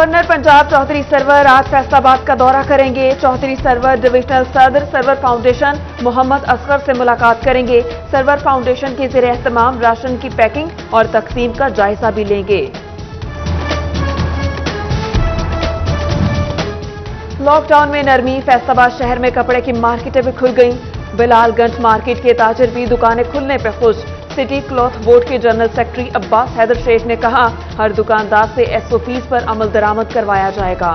Governor Punjab Chaudhry Sarwar आज फैसलाबाद का दौरा करेंगे। चौधरी सरवर डिविजनल सदर सरवर फाउंडेशन मोहम्मद असगर से मुलाकात करेंगे। सरवर फाउंडेशन के ज़ेरे एहतमाम राशन की पैकिंग और तकसीम का जायजा भी लेंगे। लॉकडाउन में नरमी, फैसलाबाद शहर में कपड़े की मार्केटें भी खुल गईं। बिलालगंज मार्केट के ताजिर भी दुकानें खुलने पर खुश। सिटी क्लॉथ बोर्ड के जनरल सेक्रेटरी अब्बास हैदर शेख ने कहा, हर दुकानदार से एसओपीज पर अमल दरामद करवाया जाएगा।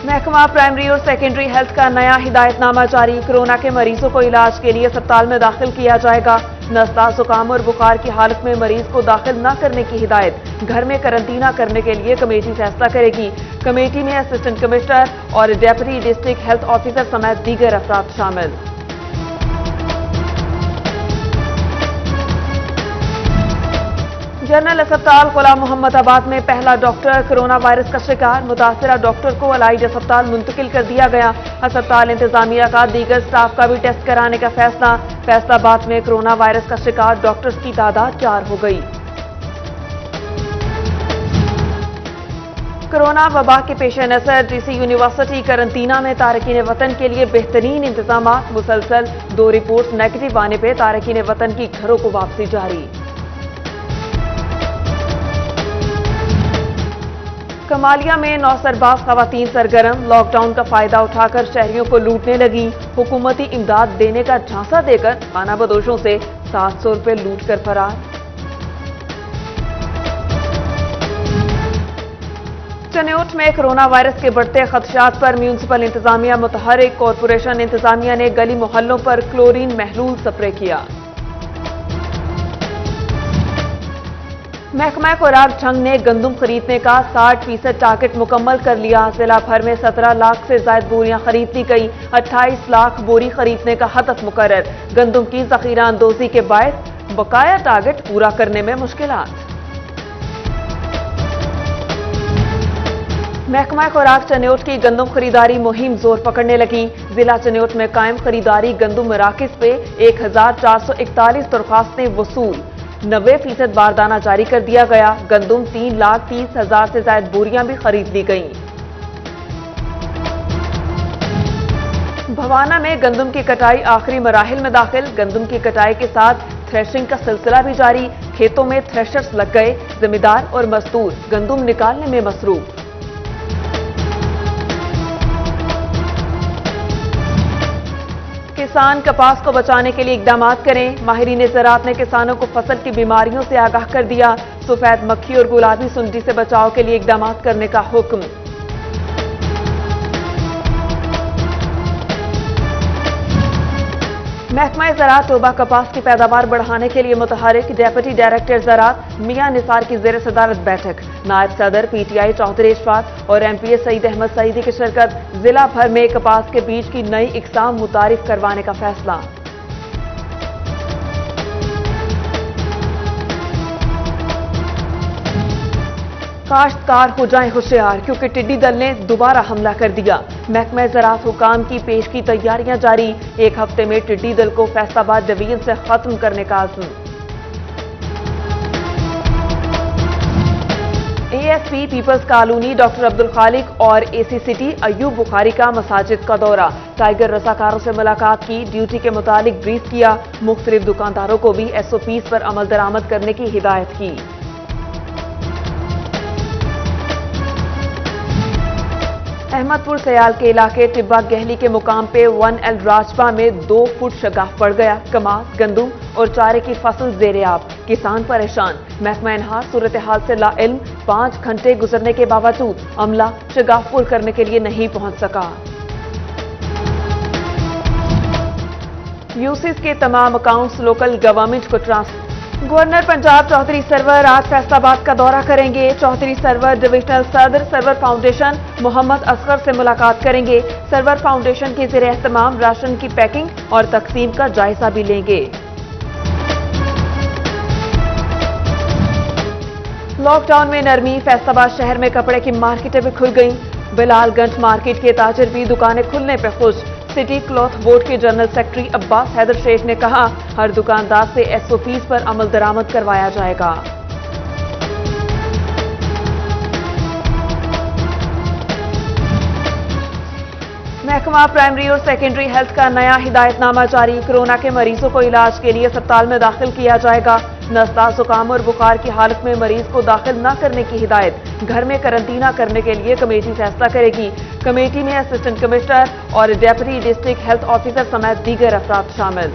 महकमा प्राइमरी और सेकेंडरी हेल्थ का नया हिदायतनामा जारी। कोरोना के मरीजों को इलाज के लिए अस्पताल में दाखिल किया जाएगा। नज़ला, जुकाम और बुखार की हालत में मरीज को दाखिल न करने की हिदायत। घर में करंतना करने के लिए कमेटी फैसला करेगी। कमेटी में असिस्टेंट कमिश्नर और डेप्यूटी डिस्ट्रिक्ट हेल्थ ऑफिसर समेत दीगर अफराद शामिल। जनरल अस्पताल गुलाम मोहम्मदाबाद में पहला डॉक्टर कोरोना वायरस का शिकार। मुतासरा डॉक्टर को अलाइड अस्पताल मुंतकिल कर दिया गया। अस्पताल इंतजामिया का दीगर स्टाफ का भी टेस्ट कराने का फैसला। फैसलाबाद में कोरोना वायरस का शिकार डॉक्टर्स की तादाद 4 हो गई। कोरोना वबा के पेश नजर डीसी यूनिवर्सिटी करंतना में तारकीन वतन के लिए बेहतरीन इंतजाम। मुसलसल 2 रिपोर्ट्स नेगेटिव आने पर तारकीन वतन की घरों को वापसी जारी। कमालिया में 9 सरबाज खवातीन सरगर्म। लॉकडाउन का फायदा उठाकर शहरियों को लूटने लगी। हुकूमती इमदाद देने का झांसा देकर खाना बदोशों से 700 रुपये लूट कर फरार। चन्योट में कोरोना वायरस के बढ़ते खदशात पर म्यूनिसिपल इंतजामिया मुतहरिक। कॉरपोरेशन इंतजामिया ने गली मोहल्लों पर क्लोरीन महलूल स्प्रे किया। महकमा खुराक झंग ने गंदुम खरीदने का 60% टारगेट मुकम्मल कर लिया। जिला भर में 17 लाख से ज्यादा बोरियां खरीद ली गई। 28 लाख बोरी खरीदने का हदफ मुकर्रर। गंदुम की जखीरा अंदोजी के बायस बकाया टारगेट पूरा करने में मुश्किलात। महकमा खुराक चन्योट की गंदुम खरीदारी मुहिम जोर पकड़ने लगी। जिला चन्योट में कायम खरीदारी गंदुम मराकिज पे 1441 दरख्वास्तें वसूल। 90% बारदाना जारी कर दिया गया। गंदुम 3,30,000 से ज्यादा बोरियां भी खरीद ली गईं। भवाना में गंदुम की कटाई आखिरी मराहिल में दाखिल। गंदुम की कटाई के साथ थ्रेशिंग का सिलसिला भी जारी। खेतों में थ्रेशर्स लग गए। जिम्मेदार और मजदूर गंदुम निकालने में मसरूफ। किसान कपास को बचाने के लिए इकदाम करें। माहिरीन ज़राअत ने किसानों को फसल की बीमारियों से आगाह कर दिया। सफेद मक्खी और गुलाबी सुंडी से बचाव के लिए इकदाम करने का हुक्म। महकमा ज़राअत तोबा कपास की पैदावार बढ़ाने के लिए मुतहरिक। डेप्यूटी डायरेक्टर ज़राअत मियां निसार की ज़ेर सदारत बैठक। नायब सदर पीटीआई चौधरी इशफाक और एमपीए सईद अहमद सईदी की शिरकत। जिला भर में कपास के बीज की नई इकसाम मुतारिफ करवाने का फैसला। काश्तकार हो जाएं होशियार क्योंकि टिड्डी दल ने दोबारा हमला कर दिया। महकमा ज़राअत हुकाम की पेश की तैयारियां जारी। 1 हफ्ते में टिड्डी दल को फैसलाबाद डिवीजन से खत्म करने का आज़म। ASP peoples colony doctor Abdul Khaliq और एसी सिटी अयूब बुखारी का मसाजिद का दौरा। टाइगर रजाकारों से मुलाकात की। ड्यूटी के मुतालिक ब्रीफ किया। मुख्तलिफ दुकानदारों को भी एसओपीज पर अमल दरामद करने की हिदायत की। अहमदपुर सयाल के इलाके टिब्बा गहली के मुकाम पे 1L राजपा में 2 फुट शगाफ पड़ गया। कमास, गंदुम और चारे की फसल ज़ेरे-आब। किसान परेशान। महकमा इनहार सूरत हाल से लाइल्म। 5 घंटे गुजरने के बावजूद अमला शगाफ पुर करने के लिए नहीं पहुंच सका। यूसीस के तमाम अकाउंट्स लोकल गवर्नमेंट को ट्रांसफर। गवर्नर पंजाब चौधरी सरवर आज फैसलाबाद का दौरा करेंगे। चौधरी सरवर डिविजनल सदर सरवर फाउंडेशन मोहम्मद असगर से मुलाकात करेंगे। सरवर फाउंडेशन के ज़ेरे एहतमाम राशन की पैकिंग और तकसीम का जायजा भी लेंगे। लॉकडाउन में नरमी, फैसलाबाद शहर में कपड़े की मार्केटें भी खुल गईं। बिलालगंज मार्केट के ताजिर भी दुकानें खुलने पर खुश। सिटी क्लॉथ बोर्ड के जनरल सेक्रेटरी अब्बास हैदर शेख ने कहा, हर दुकानदार से एसओपीज पर अमल दरामद करवाया जाएगा। महकमा प्राइमरी और सेकेंडरी हेल्थ का नया हिदायतनामा जारी। कोरोना के मरीजों को इलाज के लिए अस्पताल में दाखिल किया जाएगा। नज़ला, जुकाम और बुखार की हालत में मरीज को दाखिल न करने की हिदायत। घर में करंतना करने के लिए कमेटी फैसला करेगी। कमेटी में असिस्टेंट कमिश्नर और डेप्यूटी डिस्ट्रिक्ट हेल्थ ऑफिसर समेत दीगर अफराद शामिल।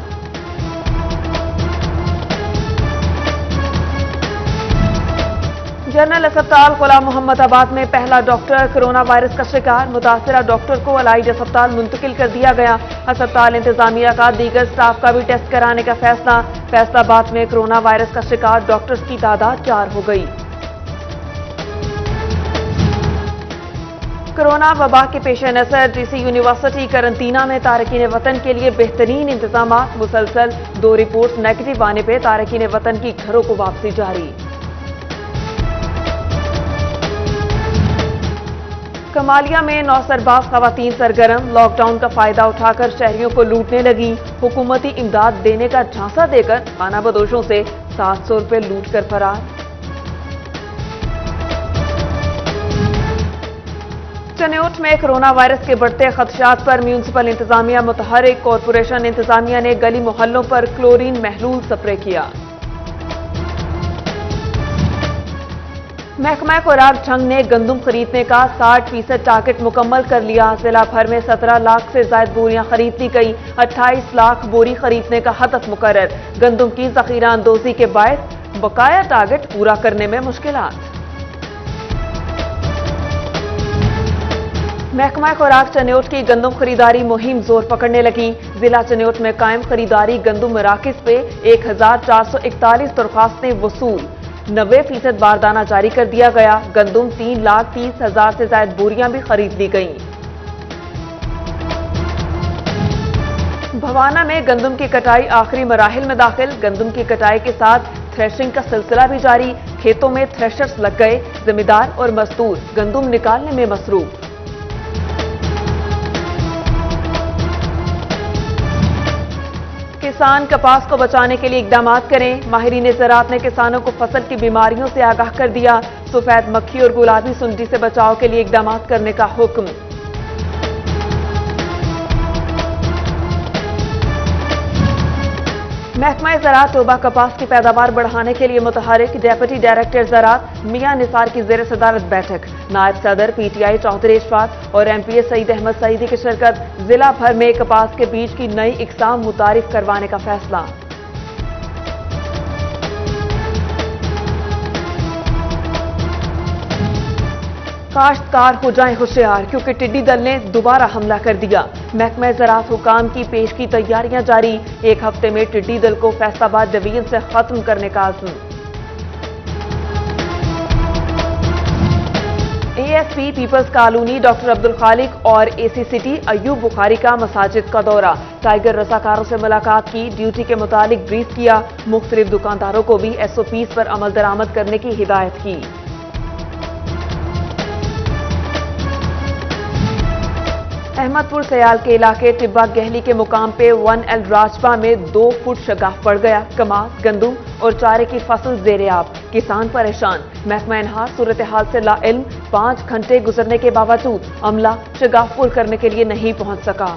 जनरल अस्पताल गुलाम मोहम्मदाबाद में पहला डॉक्टर कोरोना वायरस का शिकार। मुतासरा डॉक्टर को अलाइड अस्पताल मुंतकिल कर दिया गया। अस्पताल इंतजामिया का दीगर स्टाफ का भी टेस्ट कराने का फैसला। फैसलाबाद में कोरोना वायरस का शिकार डॉक्टर्स की तादाद 4 हो गई। कोरोना वबा के पेश नजर डीसी यूनिवर्सिटी करंतना में तारकीन वतन के लिए बेहतरीन इंतजाम। मुसलसल 2 रिपोर्ट्स नेगेटिव आने पर तारकीन वतन की घरों को वापसी जारी। कमालिया में 9 सरबाज खवातीन सरगर्म। लॉकडाउन का फायदा उठाकर शहरियों को लूटने लगी। हुकूमती इमदाद देने का झांसा देकर खाना बदोशों से 700 रुपए लूट कर फरार। चन्योट में कोरोना वायरस के बढ़ते खदशात पर म्यूनिसिपल इंतजामिया मुतहरिक। कॉरपोरेशन इंतजामिया ने गली मोहल्लों पर क्लोरीन महलूल स्प्रे किया। महकमा खुराक झंग ने गंदुम खरीदने का 60% टारगेट मुकम्मल कर लिया। जिला भर में 17 लाख से ज्यादा बोरियां खरीद ली गई। 28 लाख बोरी खरीदने का हदफ मुकर्रर। गंदुम की जखीरा अंदोजी के बायस बकाया टारगेट पूरा करने में मुश्किलात। महकमा खुराक चन्योट की गंदुम खरीदारी मुहिम जोर पकड़ने लगी। जिला चन्योट में कायम खरीदारी गंदुम मराकिज पे 1441 दरख्वास्तें वसूल। 90% बारदाना जारी कर दिया गया। गंदुम 3,30,000 से ज्यादा बोरियां भी खरीद ली गईं। भवाना में गंदुम की कटाई आखिरी मराहिल में दाखिल। गंदुम की कटाई के साथ थ्रेशिंग का सिलसिला भी जारी। खेतों में थ्रेशर्स लग गए। जिम्मेदार और मजदूर गंदुम निकालने में मसरूफ। किसान कपास को बचाने के लिए इकदाम करें। माहिरीन ज़राअत ने किसानों को फसल की बीमारियों से आगाह कर दिया। सफेद मक्खी और गुलाबी सुंडी से बचाव के लिए इकदाम करने का हुक्म। महकमा ज़राअत तोबा कपास की पैदावार बढ़ाने के लिए मुतहरिक। डेप्यूटी डायरेक्टर ज़राअत मियां निसार की ज़ेर सदारत बैठक। नायब सदर पीटीआई चौधरी इशफाक और एमपीए सईद अहमद सईदी की शिरकत। जिला भर में कपास के बीज की नई इकसाम मुतारिफ करवाने का फैसला। काश्तकार हो जाएं होशियार क्योंकि टिड्डी दल ने दोबारा हमला कर दिया। महकमा ज़राअत हुकाम की पेश की तैयारियां जारी। 1 हफ्ते में टिड्डी दल को फैसलाबाद डिवीजन से खत्म करने का आज़म। ASP peoples colony doctor Abdul Khaliq और एसी सिटी अयूब बुखारी का मसाजिद का दौरा। टाइगर रजाकारों से मुलाकात की। ड्यूटी के मुतालिक ब्रीफ किया। मुख्तलिफ दुकानदारों को भी एसओपीज पर अमल दरामद करने की हिदायत की। अहमदपुर सयाल के इलाके टिब्बा गहली के मुकाम पे 1L राजपा में 2 फुट शगाफ पड़ गया। कमास, गंदुम और चारे की फसल जेरे-आब। किसान परेशान। महकमा इनहार सूरत हाल से लाइल्म। 5 घंटे गुजरने के बावजूद अमला शगाफ पुर करने के लिए नहीं पहुंच सका।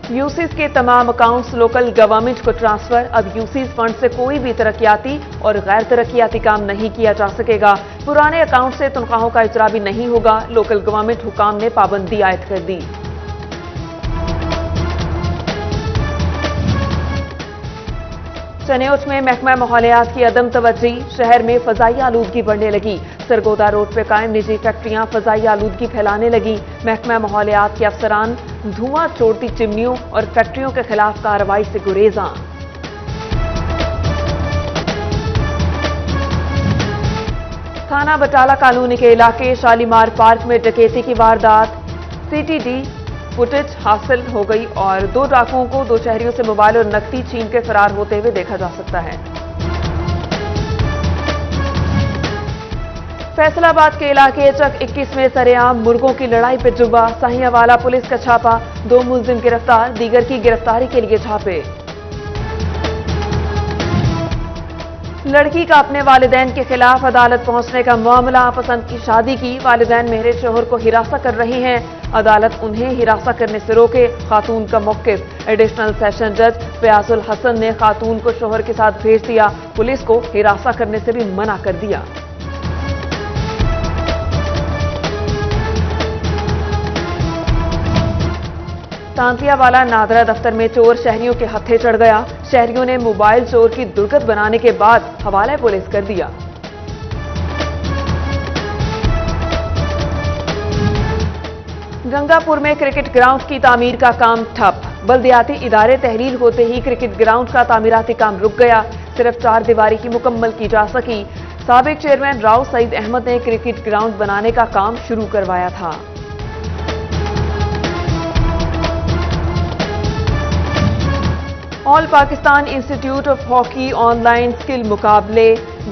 यूसीज के तमाम अकाउंट्स लोकल गवर्नमेंट को ट्रांसफर। अब यूसीज फंड से कोई भी तरक्याती और गैर तरक्याती काम नहीं किया जा सकेगा। पुराने अकाउंट से तनख्वाहों का इजरा भी नहीं होगा। लोकल गवर्नमेंट हुकाम ने पाबंदी आयद कर दी। चन्योट में महकमा माहौलियात की अदम तवज्जी। शहर में फजाई आलूदगी बढ़ने लगी। सरगोदा रोड पर कायम निजी फैक्ट्रियां फजाई आलूदगी फैलाने लगी। महकमा माहौलियात के अफसरान धुआं छोड़ती चिमनियों और फैक्ट्रियों के खिलाफ कार्रवाई से गुरेजा। थाना बटाला कॉलोनी के इलाके शालीमार पार्क में डकैती की वारदात। सीटीडी फुटेज हासिल हो गई और 2 डाकुओं को 2 शहरियों से मोबाइल और नकदी छीन के फरार होते हुए देखा जा सकता है। फैसलाबाद के इलाके चक 21 में सरेआम मुर्गों की लड़ाई पर जुबा, साहियावाला पुलिस का छापा, 2 मुलजिम गिरफ्तार, दीगर की गिरफ्तारी के लिए छापे। लड़की का अपने वालिदैन के खिलाफ अदालत पहुंचने का मामला, पसंद की शादी की, वालिदैन मेरे शोहर को हिरासत कर रही हैं, अदालत उन्हें हिरासत करने से रोके, खातून का मौकिफ। एडिशनल सेशन जज फयाजुल हसन ने खातून को शोहर के साथ भेज दिया, पुलिस को हिरासत करने से भी मना कर दिया। तांतियावाला नादरा दफ्तर में चोर शहरियों के हत्थे चढ़ गया, शहरियों ने मोबाइल चोर की दुर्गत बनाने के बाद हवाले पुलिस कर दिया। गंगापुर में क्रिकेट ग्राउंड की तामीर का काम ठप, बल्दियाती इदारे तहलील होते ही क्रिकेट ग्राउंड का तामीराती काम रुक गया, सिर्फ 4 दीवारी की मुकम्मल की जा सकी। साबिक चेयरमैन राव सईद अहमद ने क्रिकेट ग्राउंड बनाने का काम शुरू करवाया था। All Pakistan institute of hockey online skill मुकाबले,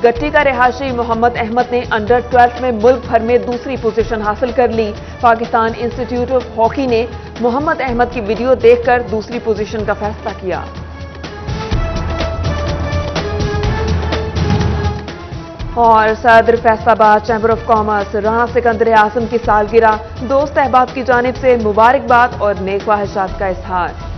गट्टी का रिहायशी मोहम्मद अहमद ने अंडर 12 में मुल्क भर में दूसरी पोजीशन हासिल कर ली। पाकिस्तान इंस्टीट्यूट ऑफ हॉकी ने मोहम्मद अहमद की वीडियो देखकर दूसरी पोजीशन का फैसला किया। और सदर Faisalabad chamber of commerce Rana Sikandar Azam की सालगिरह, दोस्त अहबाब की जानिब से मुबारकबाद और नेक ख्वाहिशात का इजहार।